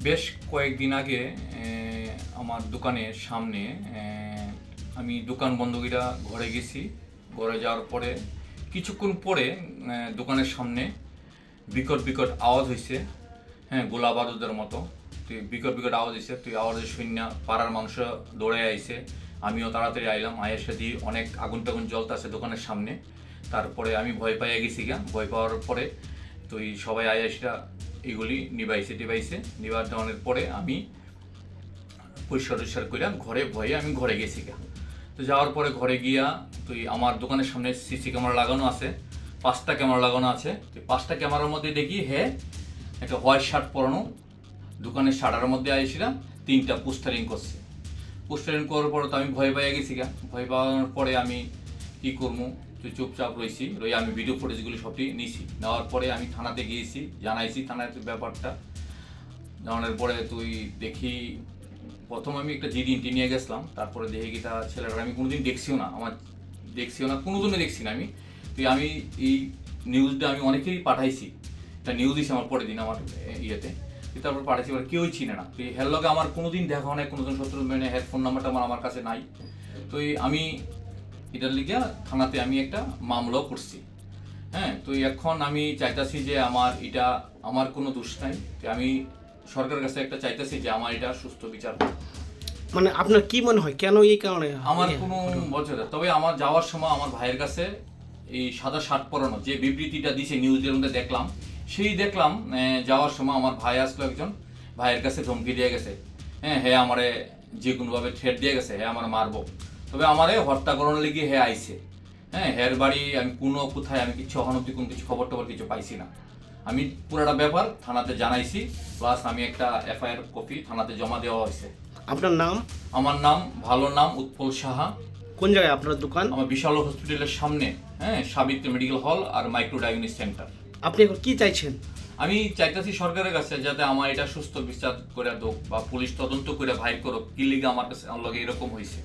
বেশ কয়েকদিন আগে আমার দোকানের সামনে আমি দোকান বন্ধ করে ঘরে গেছি। ঘরে যাওয়ার পরে কিছুক্ষণ পরে দোকানের সামনে বিকট বিকট আওয়াজ হয়েছে, হ্যাঁ, গোলা বারুদের মতো। তুই বিকট বিকট আওয়াজ হয়েছে, তুই আওয়াজের শূন্য পাড়ার মানুষ দৌড়ে আইছে। আমিও তাড়াতাড়ি আইলাম, আয়ের দিয়ে অনেক আগুন টাগুন জ্বলতেছে দোকানের সামনে। তারপরে আমি ভয় পাইয়া গেছি ভয় পাওয়ার পরে তুই সবাই আয়েসরা এগুলি নিবাইছে নিবার দেওয়ানোর পরে আমি পরিষ্কার করে ঘরে ভয়ে আমি ঘরে গেছি তো যাওয়ার পরে ঘরে গিয়া তুই আমার দোকানের সামনে সিসি ক্যামেরা লাগানো আছে, 5টা ক্যামেরা লাগানো আছে। তুই 5টা ক্যামেরার মধ্যে দেখি একটা হোয়াইট শার্ট পরানো দোকানের শাটারের মধ্যে আইসিরা 3টা পোস্টারিং করছে। পোস্টারিং করার পরে তো আমি ভয় পাইয়া গেছি ভয় পাওয়ার পরে আমি কি করবো, তুই চুপচাপ রই আমি ভিডিও ফুটেজগুলি সবটি নিছি। নেওয়ার পরে আমি থানাতে গিয়েছি, জানাইছি থানায় ব্যাপারটা। জানানোর পরে তুই দেখি প্রথম আমি একটা জিডি নিয়ে গেছিলাম, তারপরে দেখি কি তা ছেলেটা আমি কোনোদিন দেখছিও না কোনোদিনও দেখছি না আমি এই নিউজটা আমি অনেকেই পাঠাইছি, একটা নিউজ দিয়েছি আমার পরের দিন আমার ইয়েতে, তারপর পাঠাইছি, এবার কেউই চিনে না। তুই হের লগে আমার কোনোদিন দেখা হয় না, কোনোদিন সত্তর মানে হের ফোন নাম্বারটা আমার কাছে নাই। তো আমি এটার লিগে থানাতে আমি একটা মামলাও করছি। হ্যাঁ, তো এখন আমি চাইতাছি যে আমার কোনো দোষ নাই, আমি সরকারের কাছে একটা চাইতেছি যে আমার এটা সুস্থ বিচার। মানে আপনার কি মনে হয় কেন এই কারণে? আমার কোনো বছর, তবে আমার যাওয়ার সময় আমার ভাইয়ের কাছে এই সাদা শার্ট পরানো যে বিবৃতিটা দিছে নিউজের মধ্যে দেখলাম যাওয়ার সময় আমার ভাই আসলো, একজন ভাইয়ের কাছে ধমকি দিয়ে গেছে, হ্যাঁ আমারে যে কোনোভাবে থ্রেট দিয়ে গেছে, আমার মারবো। তবে আমারে হত্যা করানোর লেগে আইছে। হের বাড়ি আমি কোথায় আমি কিছু অবধি কোনো কিছু খবর টবর কিছু পাইছি না। আমি পুরোটা ব্যাপার থানাতে জানাইছি, প্লাস আমি একটা এফআইআর কপি থানাতে জমা দেওয়া হয়েছে। আপনার নাম? আমার নাম উৎপল সাহা। কোন জায়গায় আপনার দোকান? আমার বিশাল হসপিটালের সামনে, সাবিত্রী মেডিকেল হল আর মাইক্রো ডায়াগনস্টিক সেন্টার। আপনি এখন কি চাইছেন? আমি চাইতেছি সরকারের কাছে যাতে আমার এটা সুস্থ বিচার করে দোক বা পুলিশ তদন্ত করে ভাই করুক কি লিগে আমার কাছে এরকম হয়েছে।